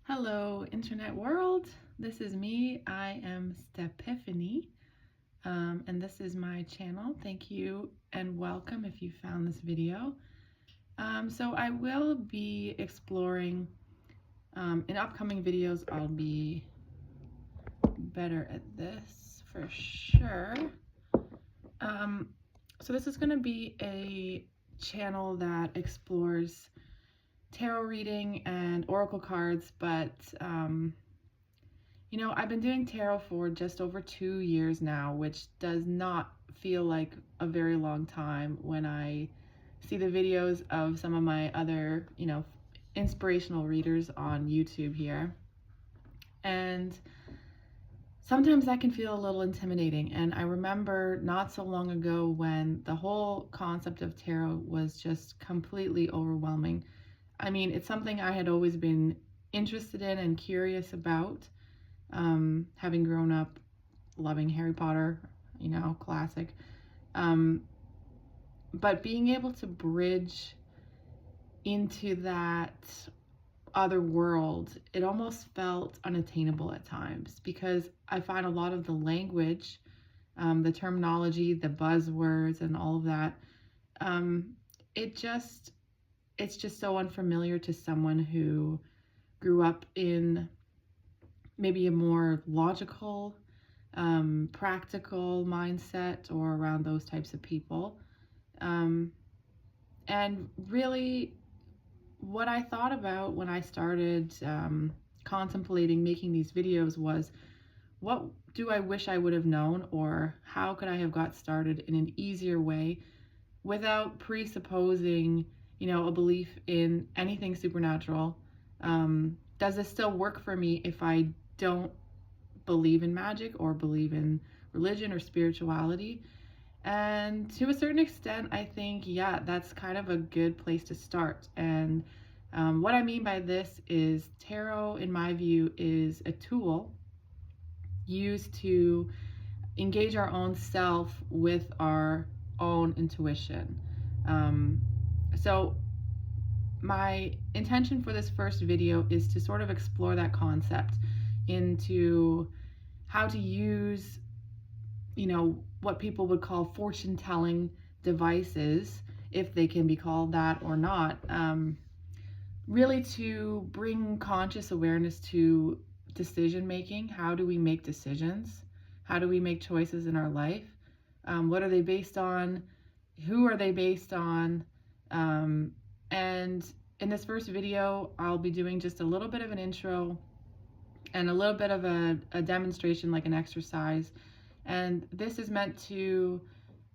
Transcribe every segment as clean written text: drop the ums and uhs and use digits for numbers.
Hello, internet world. This is me. I am Stepiphany, and this is my channel. Thank you and welcome if you found this video. So I will be exploring, in upcoming videos, I'll be better at this for sure. So this is going to be a channel that explores tarot reading and oracle cards, but I've been doing tarot for just over 2 years now, which does not feel like a very long time when I see the videos of some of my other, inspirational readers on YouTube here. And sometimes that can feel a little intimidating. And I remember not so long ago when the whole concept of tarot was just completely overwhelming. I mean, it's something I had always been interested in and curious about, having grown up loving Harry Potter, classic. But being able to bridge into that other world, it almost felt unattainable at times because I find a lot of the language, the terminology, the buzzwords, and all of that, it's just so unfamiliar to someone who grew up in maybe a more logical, practical mindset or around those types of people. And really, what I thought about when I started contemplating making these videos was, what do I wish I would have known, or how could I have got started in an easier way without presupposing a belief in anything supernatural? Does this still work for me if I don't believe in magic or believe in religion or spirituality? And to a certain extent, I think, yeah, that's kind of a good place to start. And what I mean by this is tarot, in my view, is a tool used to engage our own self with our own intuition. So my intention for this first video is to sort of explore that concept into how to use, what people would call fortune-telling devices, if they can be called that or not, really to bring conscious awareness to decision making. How do we make decisions? How do we make choices in our life? What are they based on? Who are they based on? And in this first video, I'll be doing just a little bit of an intro and a little bit of a demonstration, like an exercise. And this is meant to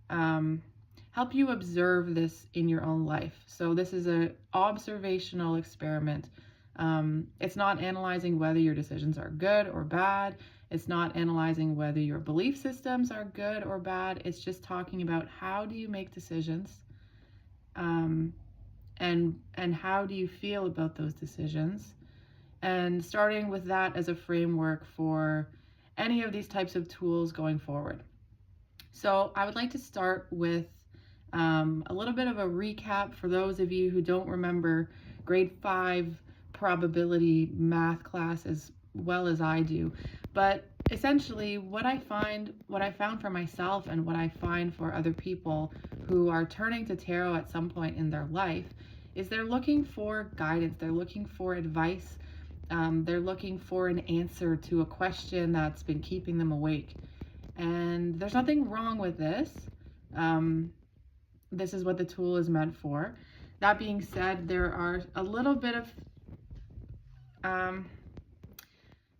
help you observe this in your own life. So this is an observational experiment. It's not analyzing whether your decisions are good or bad. It's not analyzing whether your belief systems are good or bad. It's just talking about, how do you make decisions? And how do you feel about those decisions? And starting with that as a framework for any of these types of tools going forward. So I would like to start with a little bit of a recap for those of you who don't remember grade 5 probability math class as well as I do. But essentially, what I found for myself and what I find for other people who are turning to tarot at some point in their life is they're looking for guidance, they're looking for advice, they're looking for an answer to a question that's been keeping them awake. And there's nothing wrong with this. This is what the tool is meant for. That being said, there are a little bit of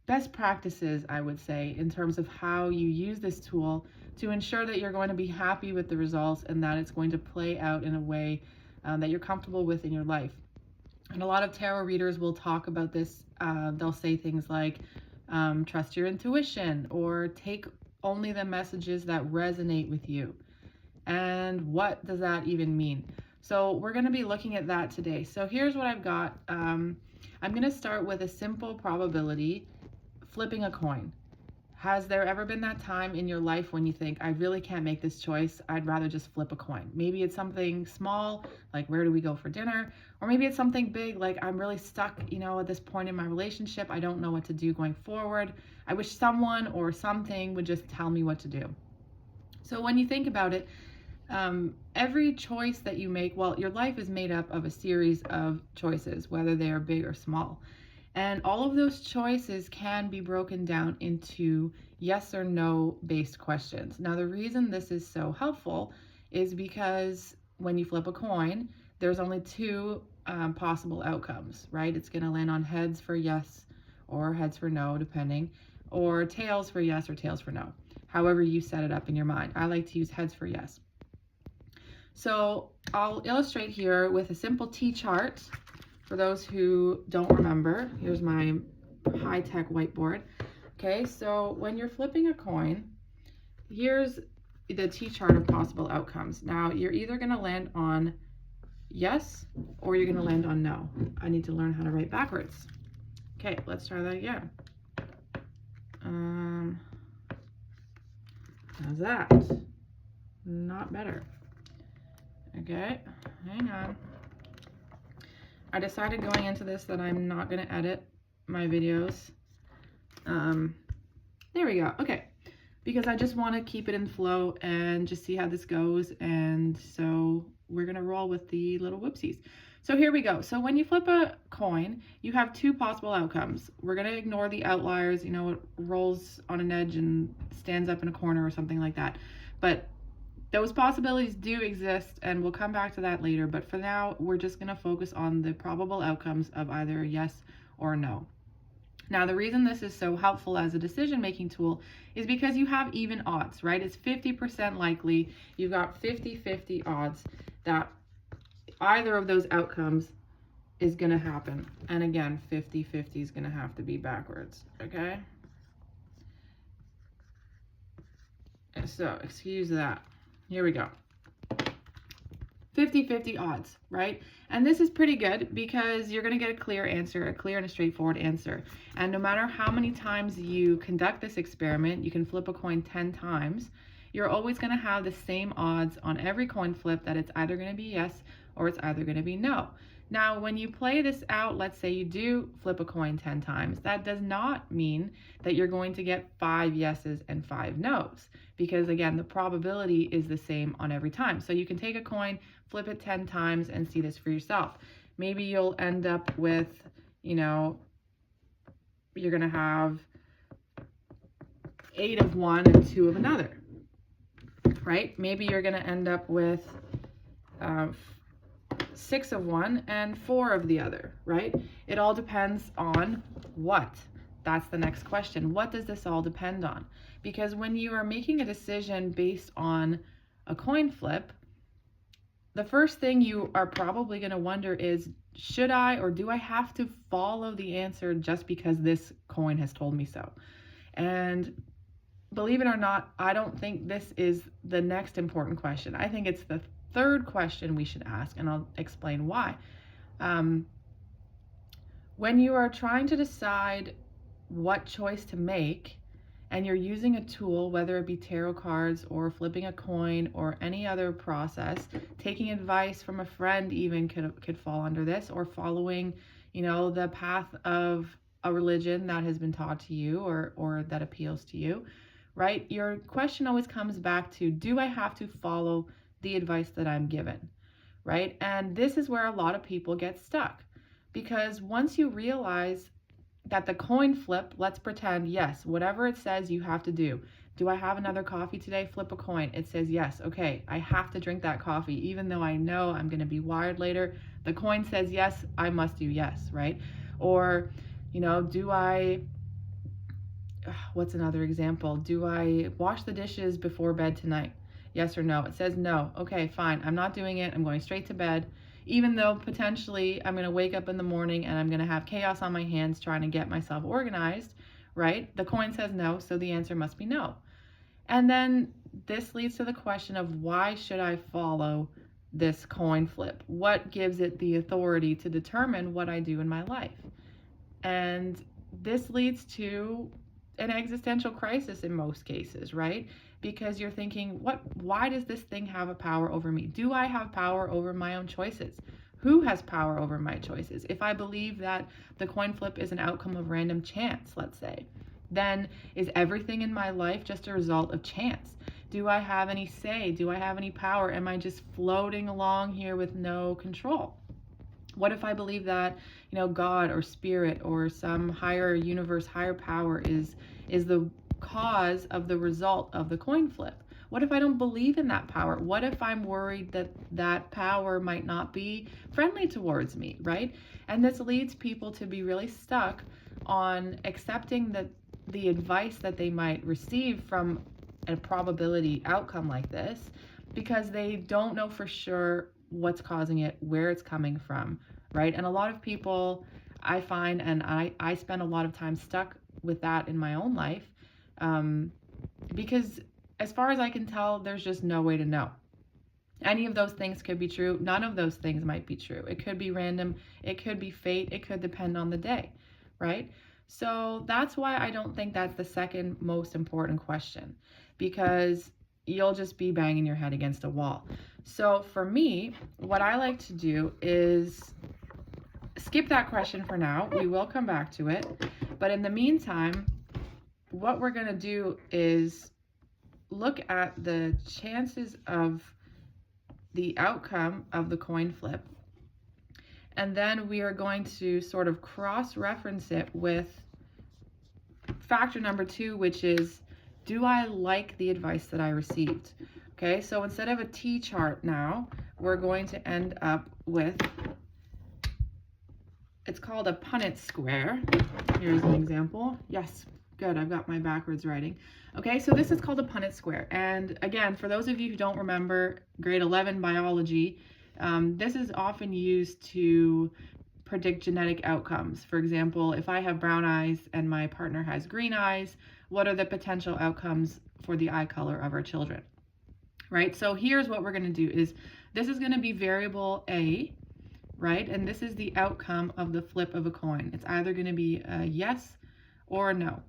best practices, I would say, in terms of how you use this tool to ensure that you're going to be happy with the results and that it's going to play out in a way that you're comfortable with in your life. And a lot of tarot readers will talk about this. They'll say things like, trust your intuition, or take only the messages that resonate with you. And what does that even mean? So we're going to be looking at that today. So here's what I've got. I'm going to start with a simple probability, flipping a coin. Has there ever been that time in your life when you think, I really can't make this choice, I'd rather just flip a coin? Maybe it's something small, like where do we go for dinner? Or maybe it's something big, like I'm really stuck, at this point in my relationship. I don't know what to do going forward. I wish someone or something would just tell me what to do. So when you think about it, every choice that you make, well, your life is made up of a series of choices, whether they are big or small. And all of those choices can be broken down into yes or no based questions. Now, the reason this is so helpful is because when you flip a coin, there's only two possible outcomes, right? It's going to land on heads for yes or heads for no, depending, or tails for yes or tails for no, however you set it up in your mind. I like to use heads for yes. So I'll illustrate here with a simple T-chart. For those who don't remember, here's my high-tech whiteboard. Okay, so when you're flipping a coin, here's the T-chart of possible outcomes. Now, you're either going to land on yes or you're going to land on no. I need to learn how to write backwards. Okay, let's try that again. How's that? Not better. Okay, hang on. I decided going into this that I'm not going to edit my videos. There we go. Okay. Because I just want to keep it in flow and just see how this goes. And so we're going to roll with the little whoopsies. So here we go. So when you flip a coin, you have two possible outcomes. We're going to ignore the outliers, it rolls on an edge and stands up in a corner or something like that. But those possibilities do exist, and we'll come back to that later. But for now, we're just going to focus on the probable outcomes of either yes or no. Now, the reason this is so helpful as a decision-making tool is because you have even odds, right? It's 50% likely. You've got 50-50 odds that either of those outcomes is going to happen. And again, 50-50 is going to have to be backwards, okay? So, excuse that. Here we go. 50-50 odds, right? And this is pretty good because you're going to get a clear answer, a clear and a straightforward answer. And no matter how many times you conduct this experiment, you can flip a coin 10 times, you're always going to have the same odds on every coin flip that it's either going to be yes or it's either going to be no. Now, when you play this out, let's say you do flip a coin 10 times, that does not mean that you're going to get 5 yeses and 5 nos, because again, the probability is the same on every time. So you can take a coin, flip it 10 times and see this for yourself. Maybe you'll end up with, you're going to have 8 of one and 2 of another, right? Maybe you're going to end up with 6 of one and 4 of the other, right? It all depends on what? That's the next question. What does this all depend on? Because when you are making a decision based on a coin flip, the first thing you are probably going to wonder is, should I or do I have to follow the answer just because this coin has told me so? And believe it or not, I don't think this is the next important question. I think it's the third question we should ask, and I'll explain why. When you are trying to decide what choice to make, and you're using a tool, whether it be tarot cards or flipping a coin or any other process, taking advice from a friend even could fall under this, or following, the path of a religion that has been taught to you or that appeals to you, right? Your question always comes back to, do I have to follow the advice that I'm given, right? And this is where a lot of people get stuck, because once you realize that the coin flip, let's pretend, yes, whatever it says you have to do. Do I have another coffee today? Flip a coin. It says yes. Okay, I have to drink that coffee, even though I know I'm going to be wired later. The coin says yes, I must do yes, right? Or, what's another example? Do I wash the dishes before bed tonight? Yes or no? It says no. Okay, fine. I'm not doing it. I'm going straight to bed, even though potentially I'm going to wake up in the morning and I'm going to have chaos on my hands trying to get myself organized, right? The coin says no, so the answer must be no. And then this leads to the question of, why should I follow this coin flip? What gives it the authority to determine what I do in my life? And this leads to an existential crisis in most cases, right? Because you're thinking, why does this thing have a power over me? Do I have power over my own choices? Who has power over my choices? If I believe that the coin flip is an outcome of random chance, let's say, then is everything in my life just a result of chance? Do I have any say? Do I have any power? Am I just floating along here with no control? What if I believe that, God or spirit or some higher universe, higher power is the cause of the result of the coin flip? What if I don't believe in that power? What if I'm worried that that power might not be friendly towards me, right? And this leads people to be really stuck on accepting that the advice that they might receive from a probability outcome like this, because they don't know for sure what's causing it, where it's coming from, right? And a lot of people, I find, and I spend a lot of time stuck with that in my own life, because as far as I can tell, there's just no way to know. Any of those things could be true. None of those things might be true. It could be random. It could be fate. It could depend on the day, right? So that's why I don't think that's the second most important question, because you'll just be banging your head against a wall. So for me, what I like to do is skip that question for now. We will come back to it. But in the meantime, what we're going to do is look at the chances of the outcome of the coin flip. And then we are going to sort of cross-reference it with factor number 2, which is, do I like the advice that I received? Okay, so instead of a T-chart now, we're going to end up with, it's called a Punnett square. Here's an example. Yes, good, I've got my backwards writing. Okay, so this is called a Punnett square. And again, for those of you who don't remember grade 11 biology, this is often used to predict genetic outcomes. For example, if I have brown eyes and my partner has green eyes, what are the potential outcomes for the eye color of our children, right? So here's what we're going to do is, this is going to be variable A, right? And this is the outcome of the flip of a coin. It's either going to be a yes or a no.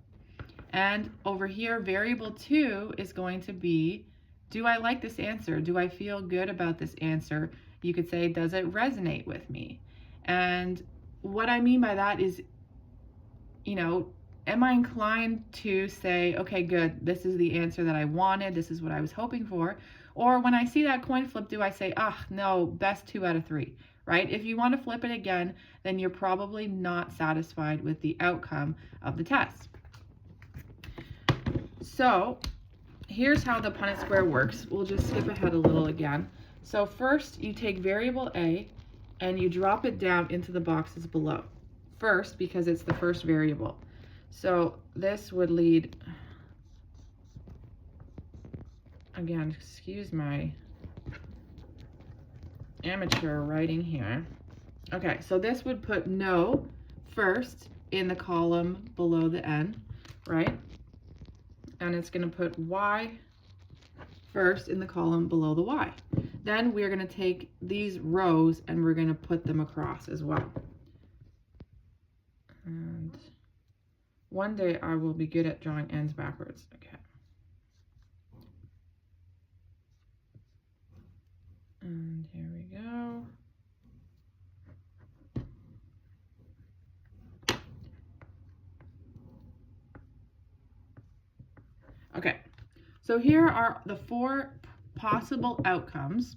And over here, variable 2 is going to be, do I like this answer? Do I feel good about this answer? You could say, does it resonate with me? And what I mean by that is, am I inclined to say, okay, good, this is the answer that I wanted, this is what I was hoping for? Or when I see that coin flip, do I say, no, best 2 out of 3, right? If you want to flip it again, then you're probably not satisfied with the outcome of the test. So here's how the Punnett square works. We'll just skip ahead a little again. So first, you take variable A and you drop it down into the boxes below. First, because it's the first variable. So this would lead, again, excuse my amateur writing here. Okay, so this would put no first in the column below the N, right? And it's going to put Y first in the column below the Y. Then we're going to take these rows and we're going to put them across as well. And one day I will be good at drawing ends backwards. Okay. And here we go. Okay, so here are the 4 possible outcomes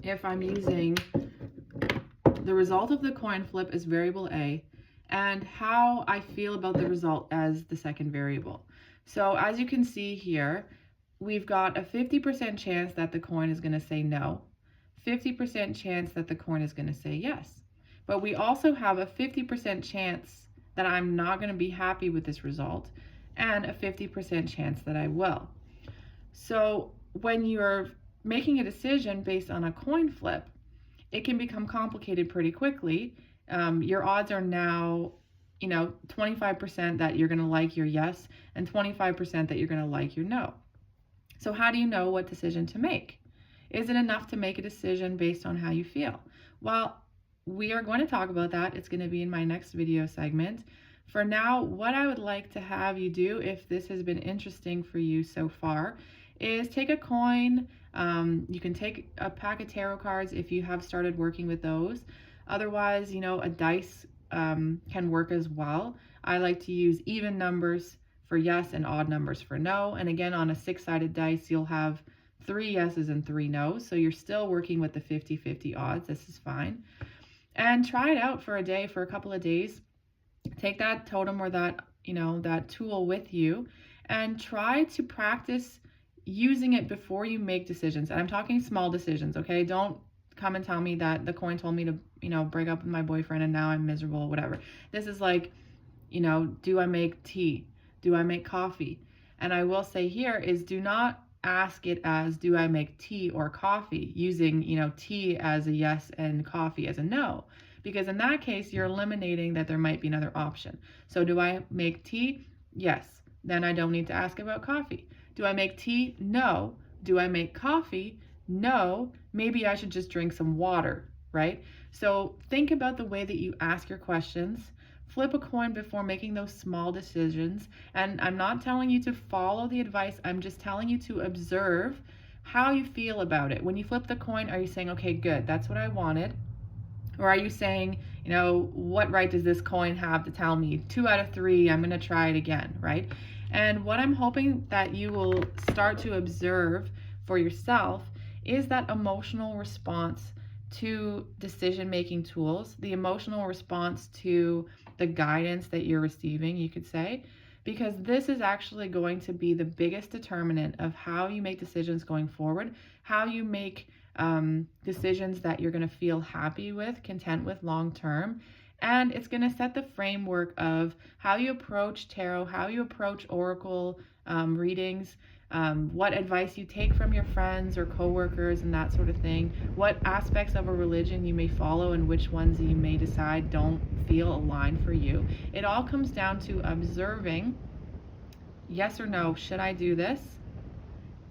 if I'm using the result of the coin flip as variable A and how I feel about the result as the second variable. So as you can see here, we've got a 50% chance that the coin is going to say no, 50% chance that the coin is going to say yes. But we also have a 50% chance that I'm not going to be happy with this result, and a 50% chance that I will. So when you're making a decision based on a coin flip, it can become complicated pretty quickly. Your odds are now, 25% that you're going to like your yes and 25% that you're going to like your no. So how do you know what decision to make? Is it enough to make a decision based on how you feel? Well, we are going to talk about that. It's going to be in my next video segment. For now, what I would like to have you do, if this has been interesting for you so far, is take a coin. You can take a pack of tarot cards if you have started working with those. Otherwise, a dice can work as well. I like to use even numbers for yes and odd numbers for no. And again, on a 6-sided dice, you'll have 3 yeses and 3 no's. So you're still working with the 50-50 odds. This is fine. And try it out for a day, for a couple of days. Take that totem or that, that tool with you and try to practice using it before you make decisions. And I'm talking small decisions, okay? Don't come and tell me that the coin told me to, break up with my boyfriend and now I'm miserable, whatever. This is like, do I make tea? Do I make coffee? And I will say here is, do not ask it as, do I make tea or coffee, using, tea as a yes and coffee as a no. Because in that case, you're eliminating that there might be another option. So do I make tea? Yes. Then I don't need to ask about coffee. Do I make tea? No. Do I make coffee? No. Maybe I should just drink some water, right? So think about the way that you ask your questions. Flip a coin before making those small decisions. And I'm not telling you to follow the advice. I'm just telling you to observe how you feel about it. When you flip the coin, are you saying, okay, good, that's what I wanted? Or are you saying, what right does this coin have to tell me 2 out of 3, I'm going to try it again, right? And what I'm hoping that you will start to observe for yourself is that emotional response to decision-making tools, the emotional response to the guidance that you're receiving, you could say, because this is actually going to be the biggest determinant of how you make decisions going forward, how you make decisions that you're going to feel happy with, content with long term. And it's going to set the framework of how you approach tarot, how you approach oracle readings, what advice you take from your friends or coworkers and that sort of thing, what aspects of a religion you may follow and which ones you may decide don't feel aligned for you. It all comes down to observing, yes or no, should I do this?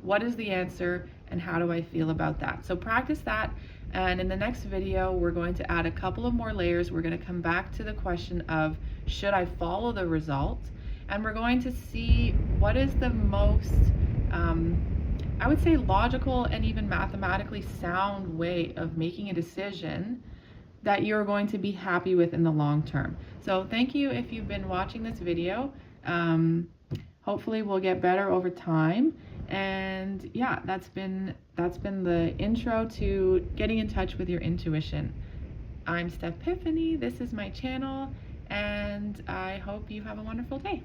What is the answer? And how do I feel about that? So practice that. And in the next video, we're going to add a couple of more layers. We're going to come back to the question of, should I follow the result? And we're going to see what is the most, I would say, logical and even mathematically sound way of making a decision that you're going to be happy with in the long term. So thank you if you've been watching this video. Hopefully we'll get better over time. And yeah, that's been the intro to getting in touch with your intuition. I'm Stephanie, this is my channel, and I hope you have a wonderful day.